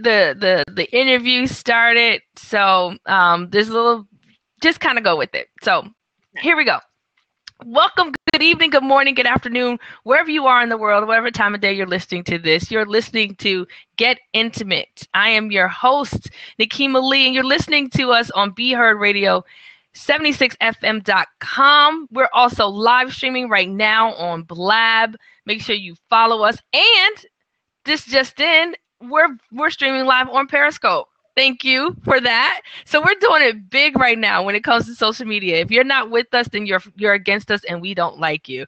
the interview started. So there's a little, just kind of go with it. So here we go. Welcome, good evening, good morning, good afternoon, wherever you are in the world, whatever time of day you're listening to this. You're listening to Get Intimate. I am your host, Nikema Lee, and you're listening to us on Be Heard Radio, 76fm.com. We're also live streaming right now on Blab. Make sure you follow us. And this just in, we're streaming live on Periscope. Thank you for that. So we're doing it big right now when it comes to social media. If you're not with us, then you're against us, and we don't like you.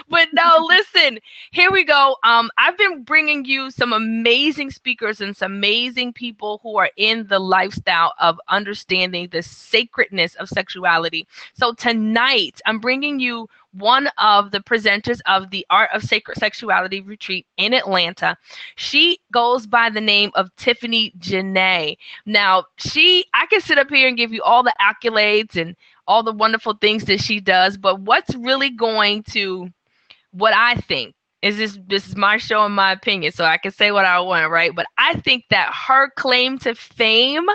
But no, listen, here we go. I've been bringing you some amazing speakers and some amazing people who are in the lifestyle of understanding the sacredness of sexuality. So tonight, I'm bringing you one of the presenters of the Art of Sacred Sexuality retreat in Atlanta. She goes by the name of Tiffany Janay. Now, I can sit up here and give you all the accolades and all the wonderful things that she does, but what's really going to, what I think, is this is my show and my opinion, so I can say what I want, right? But I think that her claim to fame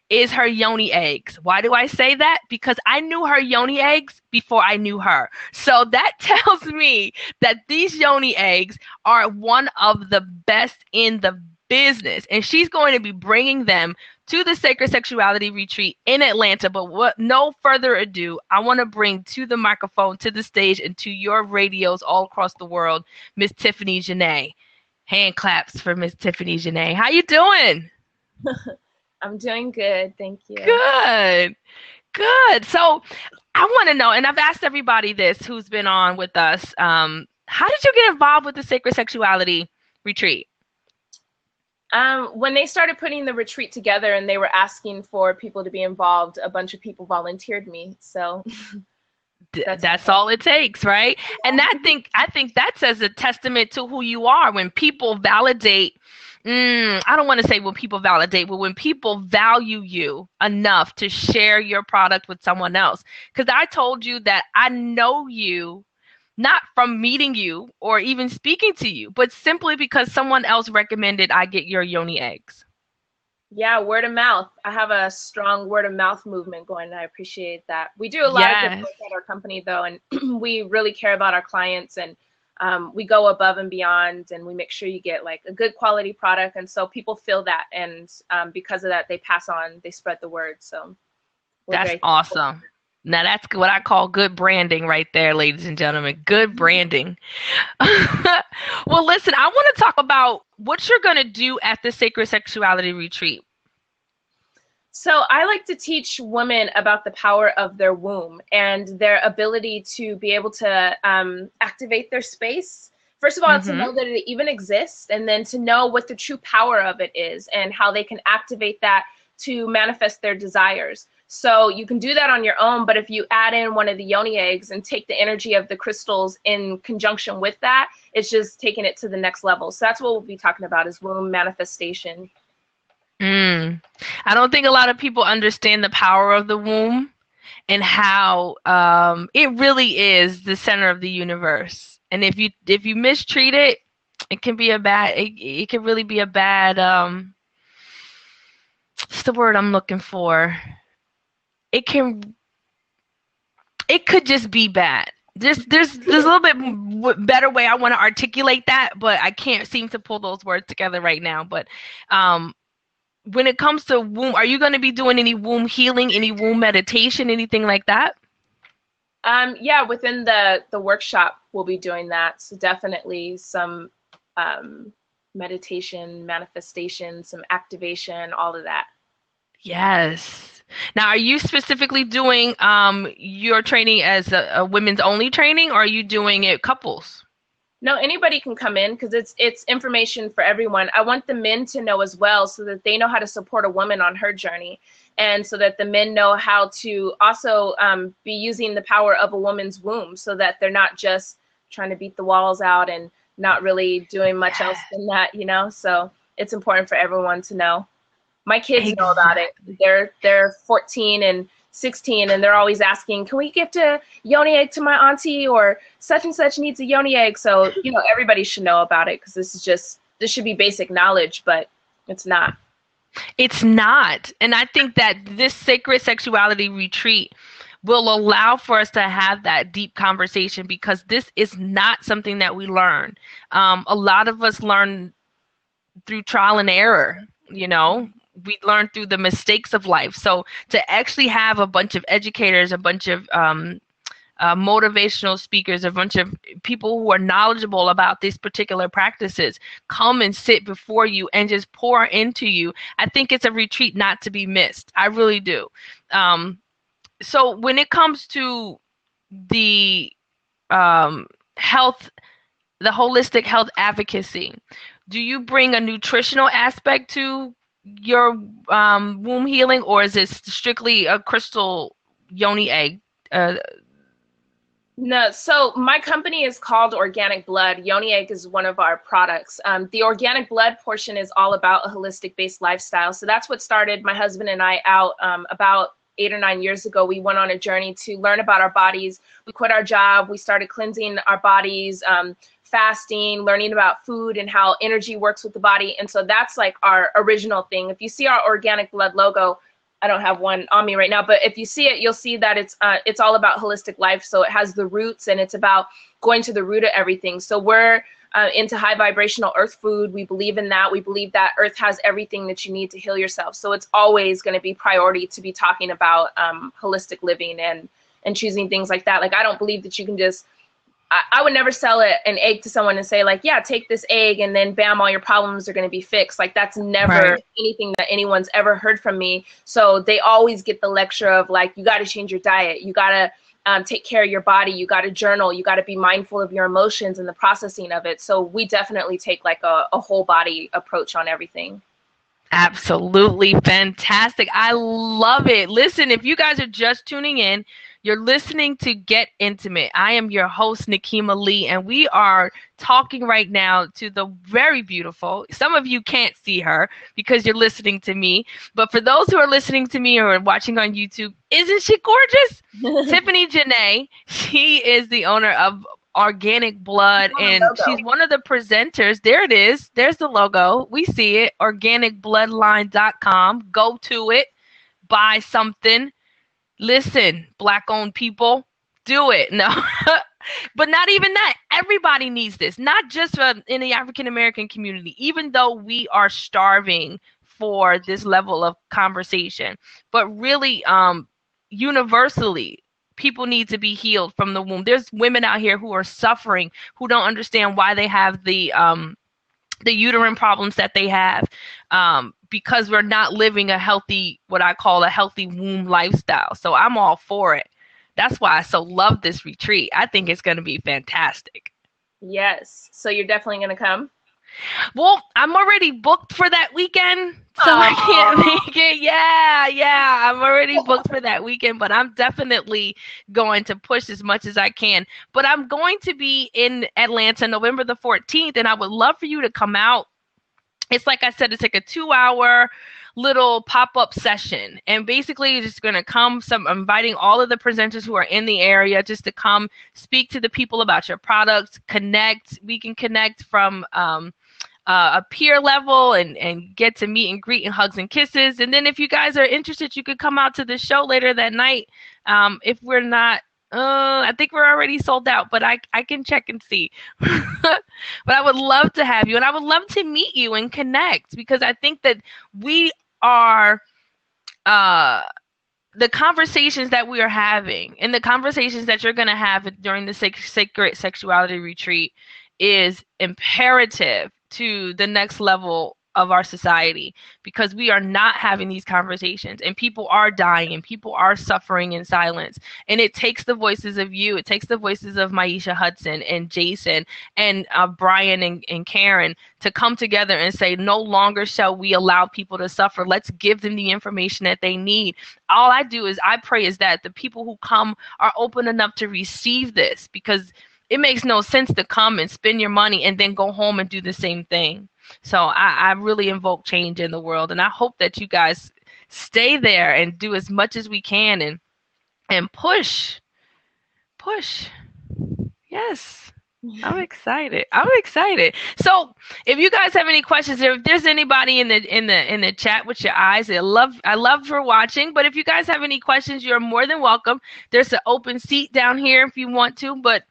is her yoni eggs. Why do I say that? Because I knew her yoni eggs before I knew her. So that tells me that these yoni eggs are one of the best in the business. And she's going to be bringing them to the Sacred Sexuality Retreat in Atlanta. But no further ado, I want to bring to the microphone, to the stage, and to your radios all across the world, Miss Tiffany Janay. Hand claps for Miss Tiffany Janay. How you doing? I'm doing good. Thank you. Good. So I want to know, and I've asked everybody this who's been on with us, how did you get involved with the Sacred Sexuality Retreat? When they started putting the retreat together and they were asking for people to be involved, a bunch of people volunteered me. So that's all it takes, right? Yeah. And I think that says a testament to who you are. When people validate, I don't want to say when people validate, but when people value you enough to share your product with someone else. Because I told you that I know you not from meeting you or even speaking to you, but simply because someone else recommended I get your yoni eggs. Yeah, word of mouth. I have a strong word of mouth movement going, and I appreciate that. We do a lot of good work at our company, though, and we really care about our clients, and we go above and beyond, and we make sure you get like a good quality product. And so people feel that, and because of that, they spread the word. So that's awesome. Now that's what I call good branding right there, ladies and gentlemen. Good branding. Well, listen, I want to talk about what you're going to do at the Sacred Sexuality Retreat. So I like to teach women about the power of their womb and their ability to be able to activate their space. First of all, to know that it even exists, and then to know what the true power of it is and how they can activate that to manifest their desires. So you can do that on your own, but if you add in one of the yoni eggs and take the energy of the crystals in conjunction with that, it's just taking it to the next level. So that's what we'll be talking about, is womb manifestation. I don't think a lot of people understand the power of the womb and how it really is the center of the universe. And if you mistreat it, it can be it can really be a bad, what's the word I'm looking for? It could just be bad. There's a little bit better way I want to articulate that, but I can't seem to pull those words together right now. But when it comes to womb, are you going to be doing any womb healing, any womb meditation, anything like that? Yeah, within the workshop, we'll be doing that. So definitely some meditation, manifestation, some activation, all of that. Yes. Now, are you specifically doing your training as a women's only training, or are you doing it couples? No, anybody can come in because it's information for everyone. I want the men to know as well, so that they know how to support a woman on her journey, and so that the men know how to also be using the power of a woman's womb, so that they're not just trying to beat the walls out and not really doing much else than that, So it's important for everyone to know. My kids know about it. They're 14 and 16, and they're always asking, can we gift a yoni egg to my auntie, or such and such needs a yoni egg? So, everybody should know about it, because this is just this should be basic knowledge, but it's not. It's not. And I think that this sacred sexuality retreat will allow for us to have that deep conversation, because this is not something that we learn. A lot of us learn through trial and error, we learn through the mistakes of life. So to actually have a bunch of educators, a bunch of motivational speakers, a bunch of people who are knowledgeable about these particular practices come and sit before you and just pour into you, I think it's a retreat not to be missed. I really do. So when it comes to the health, the holistic health advocacy, do you bring a nutritional aspect to your womb healing, or is it strictly a crystal yoni egg? No, so my company is called Organic Blood. Yoni Egg is one of our products. The organic blood portion is all about a holistic-based lifestyle. So that's what started my husband and I out about 8 or 9 years ago. We went on a journey to learn about our bodies. We quit our job. We started cleansing our bodies, fasting, learning about food and how energy works with the body. And so that's like our original thing. If you see our Organic Blood logo, I don't have one on me right now, but if you see it, you'll see that it's all about holistic life. So it has the roots, and it's about going to the root of everything. So we're into high vibrational earth food. We believe in that. We believe that earth has everything that you need to heal yourself. So it's always going to be priority to be talking about holistic living and choosing things like that. Like, I don't believe that you can just, I would never sell an egg to someone and say, like, yeah, take this egg and then bam, all your problems are going to be fixed. Like, that's never anything that anyone's ever heard from me. So they always get the lecture of, like, you got to change your diet. You got to take care of your body. You got to journal. You got to be mindful of your emotions and the processing of it. So we definitely take like a whole body approach on everything. Absolutely fantastic. I love it. Listen, if you guys are just tuning in, you're listening to Get Intimate. I am your host, Nikema Lee, and we are talking right now to the very beautiful, some of you can't see her because you're listening to me, but for those who are listening to me or are watching on YouTube, isn't she gorgeous? Tiffany Janay, she is the owner of Organic Blood, and she's one of the presenters. There it is. There's the logo. We see it. Organicbloodline.com. Go to it. Buy something. Listen, Black-owned people, do it. No, but not even that. Everybody needs this, not just in the African-American community, even though we are starving for this level of conversation. But really, universally, people need to be healed from the womb. There's women out here who are suffering, who don't understand why they have the uterine problems that they have, because we're not living a healthy, what I call a healthy womb lifestyle. So I'm all for it. That's why I so love this retreat. I think it's going to be fantastic. Yes. So you're definitely going to come? Well, I'm already booked for that weekend, so I can't make it. Yeah, I'm already booked for that weekend, but I'm definitely going to push as much as I can. But I'm going to be in Atlanta November the 14th, and I would love for you to come out. It's like I said, it's like a 2-hour little pop-up session, and basically you're just going to come. I'm inviting all of the presenters who are in the area just to come speak to the people about your products, connect. We can connect from a peer level and get to meet and greet and hugs and kisses. And then if you guys are interested, you could come out to the show later that night. If we're not, I think we're already sold out, but I can check and see. But I would love to have you, and I would love to meet you and connect, because I think that we are, the conversations that we are having and the conversations that you're going to have during the sacred sexuality retreat is imperative to the next level of our society, because we are not having these conversations, and people are dying and people are suffering in silence. And it takes the voices of you, it takes the voices of Maisha Hudson and Jason and Brian and Karen to come together and say, no longer shall we allow people to suffer. Let's give them the information that they need. All I do is I pray is that the people who come are open enough to receive this, because it makes no sense to come and spend your money and then go home and do the same thing. So I really invoke change in the world, and I hope that you guys stay there and do as much as we can and push. Yes. I'm excited. I'm excited. So, if you guys have any questions, if there's anybody in the chat with your eyes, I love for watching. But if you guys have any questions, you're more than welcome. There's an open seat down here if you want to. But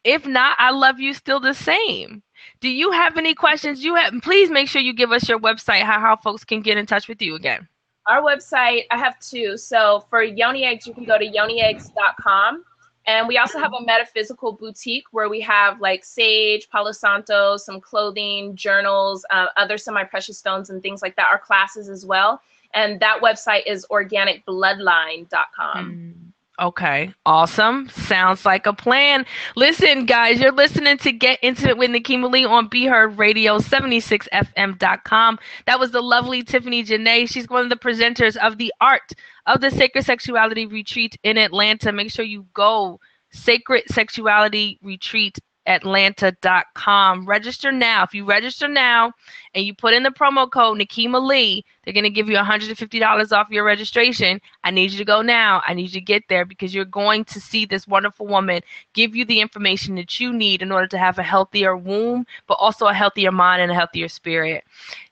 if not, I love you still the same. Do you have any questions? Please make sure you give us your website, how folks can get in touch with you again. Our website, I have two. So for Yoni Eggs, you can go to yonieggs.com. And we also have a metaphysical boutique where we have like sage, Palo Santo, some clothing, journals, other semi-precious stones and things like that, our classes as well. And that website is organicbloodline.com. Okay, awesome. Sounds like a plan. Listen, guys, you're listening to Get Into It with Nikema Lee on Be Heard Radio, 76fm.com. That was the lovely Tiffany Janay. She's one of the presenters of the Art of the Sacred Sexuality Retreat in Atlanta. Make sure you go Sacred Sexuality Retreat Atlanta.com. Register now. If you register now and you put in the promo code Nikema Lee, they're going to give you $150 off your registration. I need you to go now. I need you to get there because you're going to see this wonderful woman give you the information that you need in order to have a healthier womb, but also a healthier mind and a healthier spirit.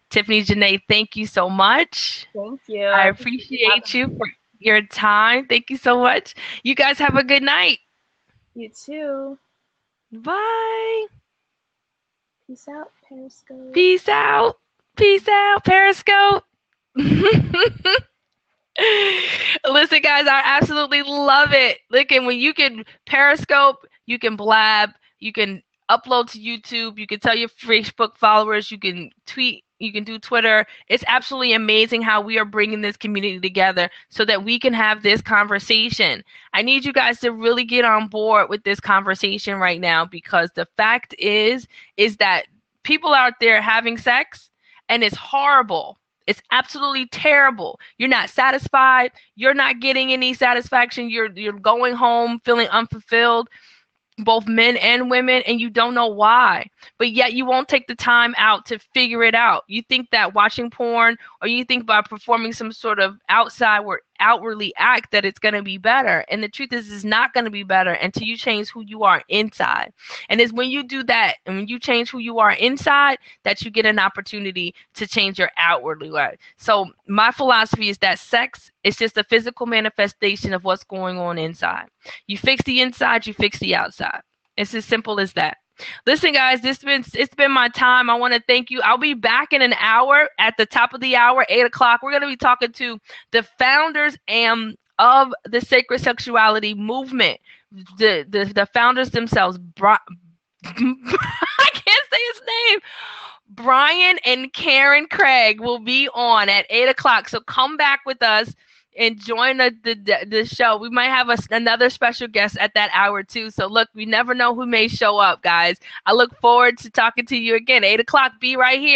Tiffany Janay, thank you so much. Thank you. I appreciate you for your time. Thank you so much. You guys have a good night. You too. Bye. Peace out, Periscope. Peace out. Peace out, Periscope. Listen, guys, I absolutely love it. Look, and when you can Periscope, you can blab, you can upload to YouTube, you can tell your Facebook followers, you can tweet, you can do Twitter. It's absolutely amazing how we are bringing this community together so that we can have this conversation. I need you guys to really get on board with this conversation right now because the fact is that people out there having sex and it's horrible. It's absolutely terrible. You're not satisfied. You're not getting any satisfaction. You're going home feeling unfulfilled, both men and women, and you don't know why. But yet you won't take the time out to figure it out. You think that watching porn or you think by performing some sort of outwardly act that it's going to be better. And the truth is, it's not going to be better until you change who you are inside. And it's when you do that and when you change who you are inside that you get an opportunity to change your outwardly way. So my philosophy is that sex is just a physical manifestation of what's going on inside. You fix the inside, you fix the outside. It's as simple as that. Listen, guys, it's been my time. I want to thank you. I'll be back in an hour at the top of the hour, 8 o'clock. We're going to be talking to the founders of the Sacred Sexuality Movement. The founders themselves, I can't say his name. Brian and Karen Craig will be on at 8 o'clock. So come back with us and join the show. We might have another special guest at that hour too. So look, we never know who may show up, guys. I look forward to talking to you again. 8 o'clock, be right here.